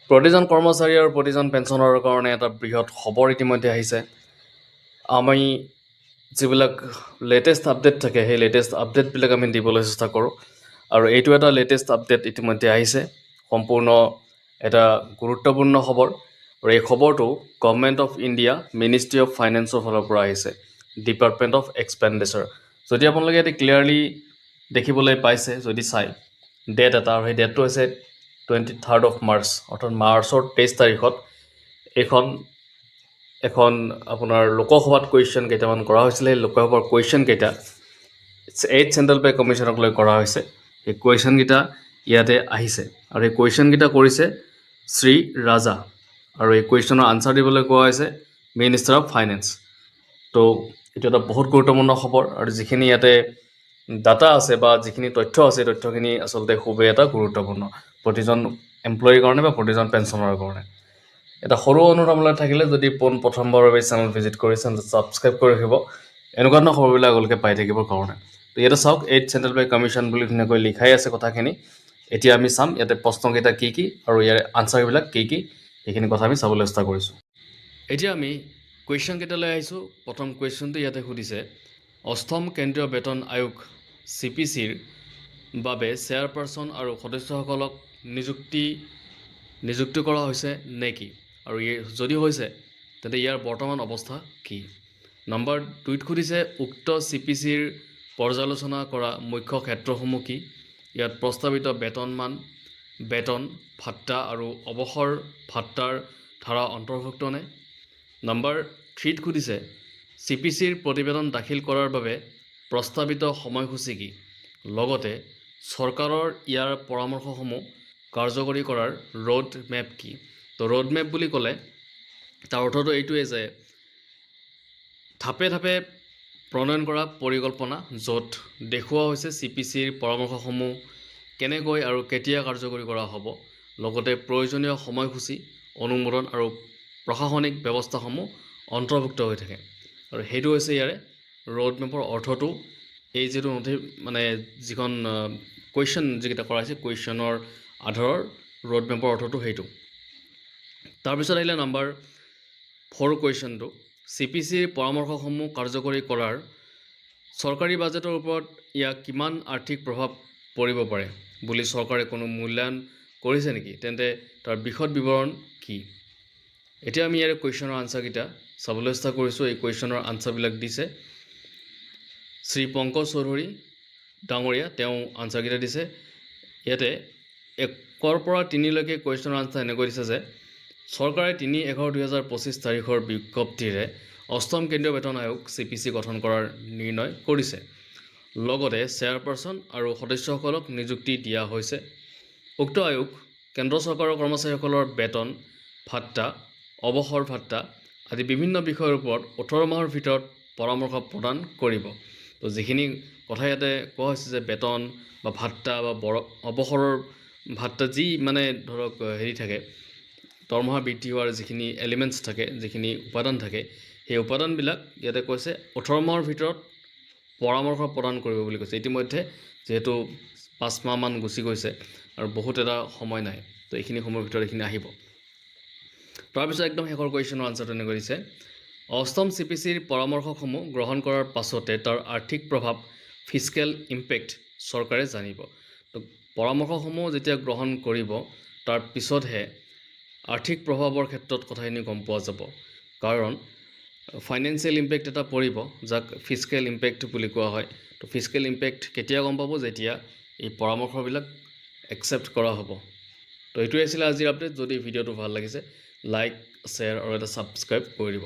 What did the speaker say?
প্ৰতিজন কৰ্মচাৰী আৰু প্ৰতিজন পেঞ্চনৰ কাৰণে এটা বৃহৎ খবৰ ইতিমধ্যে আহিছে। আমি যিবিলাক লেটেষ্ট আপডেট থাকে সেই লেটেষ্ট আপডেটবিলাক আমি দিবলৈ চেষ্টা কৰোঁ, আৰু এইটো এটা লেটেষ্ট আপডেট ইতিমধ্যে আহিছে, সম্পূৰ্ণ এটা গুৰুত্বপূৰ্ণ খবৰ। আৰু এই খবৰটো government of India ministry of ফাইনেন্সৰ ফালৰ পৰা আহিছে, ডিপাৰ্টমেণ্ট অফ এক্সপেণ্ডিচাৰ। যদি আপোনালোকে ইয়াতে ক্লিয়াৰলি দেখিবলৈ পাইছে, যদি চাই ডেট এটা, আৰু সেই ডেটটো হৈছে 23rd of March, অৰ্থাৎ মাৰ্চৰ 23 তাৰিখত এখন আপোনাৰ লোকসভাত কুৱেশ্যন কেইটামান কৰা হৈছিলে। সেই লোকসভাৰ কুৱেশ্যন কেইটা 8th চেণ্ট্ৰেল পে' কমিশ্যনক লৈ কৰা হৈছে। সেই কুৱেশ্যনকেইটা ইয়াতে আহিছে, আৰু এই কুৱেশ্যনকেইটা কৰিছে শ্ৰী ৰাজা, আৰু এই কুৱেশ্যনৰ আনচাৰ দিবলৈ কোৱা হৈছে মিনিষ্টাৰ অফ ফাইনেন্স। তো এইটো এটা বহুত গুৰুত্বপূৰ্ণ খবৰ, আৰু যিখিনি ইয়াতে ডাটা আছে বা যিখিনি তথ্য আছে, এই তথ্যখিনি আচলতে খুবেই এটা গুৰুত্বপূৰ্ণ প্ৰতিজন এমপ্লয়ীৰ কাৰণে বা প্ৰতিজন পেঞ্চনৰ কাৰণে। এটা সৰু অনুৰোধ আপোনালোক থাকিলে, যদি প্ৰথমবাৰৰ বাবে চেনেল ভিজিট কৰি চেনেল ছাবস্ক্ৰাইব কৰি ৰাখিব, এনেকুৱা ধৰণৰ খবৰবিলাক আপোনালোকে পাই থাকিবৰ কাৰণে। তো ইয়াতে চাওক, 8th চেণ্ট্ৰেল পে' কমিশ্যন বুলি ধুনীয়াকৈ লিখাই আছে কথাখিনি। এতিয়া আমি চাম ইয়াতে প্ৰশ্নকেইটা কি কি আৰু ইয়াৰ আনচাৰবিলাক কি কি, সেইখিনি কথা আমি চাবলৈ চেষ্টা কৰিছোঁ। এতিয়া আমি কুৱেশ্যন কেইটালৈ আহিছোঁ। প্ৰথম কুৱেশ্যনটো ইয়াতে সুধিছে, অষ্টম কেন্দ্ৰীয় বেতন আয়োগ CPCৰ বাবে চেয়াৰপাৰ্চন আৰু সদস্যসকলক নিযুক্তি কৰা হৈছে নে কি, আৰু যদি হৈছে তেন্তে ইয়াৰ বৰ্তমান অৱস্থা কি। নম্বৰ 2ত সুধিছে, উক্ত CPCৰ পৰ্যালোচনা কৰা মুখ্য ক্ষেত্ৰসমূহ কি, ইয়াত প্ৰস্তাৱিত বেতন ভাত্তা আৰু অৱসৰ ভাত্তাৰ ধাৰা অন্তৰ্ভুক্ত নে। নম্বৰ 3ত সুধিছে, CPCৰ প্ৰতিবেদন দাখিল কৰাৰ বাবে প্ৰস্তাৱিত সময়সূচী কি, লগতে চৰকাৰৰ ইয়াৰ পৰামৰ্শসমূহ কাৰ্যকৰী কৰাৰ ৰোড মেপ কি। তো ৰোড মেপ বুলি ক'লে তাৰ অৰ্থটো এইটোৱে যে ধাপে ধাপে প্ৰণয়ন কৰা পৰিকল্পনা, য'ত দেখুওৱা হৈছে CPCৰ পৰামৰ্শসমূহ কেনেকৈ আৰু কেতিয়া কাৰ্যকৰী কৰা হ'ব, লগতে প্ৰয়োজনীয় সময়সূচী, অনুমোদন আৰু প্ৰশাসনিক ব্যৱস্থাসমূহ অন্তৰ্ভুক্ত হৈ থাকে। আৰু সেইটো হৈছে ইয়াৰে ৰোড মেপৰ অৰ্থটো। এই যিটো যিখন কুৱেশ্যন যিকেইটা কৰা হৈছে, কুৱেশ্যনৰ আধাৰৰ ৰোড মেপৰ অৰ্থটো সেইটো। তাৰপিছত আহিলে নম্বৰ 4 কুৱেশ্যনটো, CPCৰ পৰামৰ্শসমূহ কাৰ্যকৰী কৰাৰ চৰকাৰী বাজেটৰ ওপৰত ইয়াক কিমান আৰ্থিক প্ৰভাৱ পৰিব পাৰে বুলি চৰকাৰে কোনো মূল্যায়ন কৰিছে নেকি, তেন্তে তাৰ বিশদ বিৱৰণ কি। এতিয়া আমি ইয়াৰে কুৱেশ্যনৰ আনচাৰকেইটা চাবলৈ চেষ্টা কৰিছোঁ। এই কুৱেশ্যনৰ আনচাৰবিলাক দিছে শ্ৰী পংকজ চৌধুৰী ডাঙৰীয়া, তেওঁ আনচাৰকেইটা দিছে। ইয়াতে 1ৰ পৰা 3লৈকে কুৱেশ্যনৰ আনচাৰ এনেকৈ দিছে যে চৰকাৰে 3/11/2025 তাৰিখৰ বিজ্ঞপ্তিৰে অষ্টম কেন্দ্ৰীয় বেতন আয়োগ CPC গঠন কৰাৰ নিৰ্ণয় কৰিছে, লগতে চেয়াৰপাৰ্চন আৰু সদস্যসকলক নিযুক্তি দিয়া হৈছে। উক্ত আয়োগ কেন্দ্ৰ চৰকাৰৰ কৰ্মচাৰীসকলৰ বেতন ভাত্তা, অৱসৰ ভাত্তা আদি বিভিন্ন বিষয়ৰ ওপৰত 18 মাহৰ ভিতৰত পৰামৰ্শ প্ৰদান কৰিব। তো যিখিনি কথা ইয়াতে কোৱা হৈছে যে বেতন বা ভাত্তা বা অৱসৰৰ ভাত্তা, যি ধৰক থাকে, দৰমহা বৃদ্ধি হোৱাৰ যিখিনি এলিমেণ্টছ থাকে, যিখিনি উপাদান থাকে, সেই উপাদানবিলাক ইয়াতে কৈছে 18 মাহৰ ভিতৰত পৰামৰ্শ প্ৰদান কৰিব বুলি কৈছে। ইতিমধ্যে যিহেতু 5 মাহমান গুচি গৈছে আৰু বহুত এটা সময় নাই, তো এইখিনি সময়ৰ ভিতৰত এইখিনি আহিব। তাৰপিছত একদম শেষৰ কুৱেশ্যনৰ আনচাৰটো এনেকৈ দিছে, অষ্টম CPCৰ পৰামৰ্শসমূহ গ্ৰহণ কৰাৰ পাছতে তাৰ আৰ্থিক প্ৰভাৱ ফিস্কেল ইম্পেক্ট চৰকাৰে জানিব। তো পৰামৰ্শসমূহ যেতিয়া গ্ৰহণ কৰিব তাৰ পিছতহে আৰ্থিক প্ৰভাৱৰ ক্ষেত্ৰত কথাখিনি গম পোৱা যাব, কাৰণ ফাইনেন্সিয়েল ইম্পেক্ট এটা পৰিব, যাক ফিস্কেল ইম্পেক্ট বুলি কোৱা হয়। তো ফিস্কেল ইম্পেক্ট কেতিয়া গম পাব, যেতিয়া এই পৰামৰ্শবিলাক একচেপ্ট কৰা হ'ব। তো এইটোৱে আছিলে আজিৰ আপডেট। যদি ভিডিঅ'টো ভাল লাগিছে, লাইক, শ্বেয়াৰ আৰু এটা ছাবস্ক্ৰাইব কৰি দিব।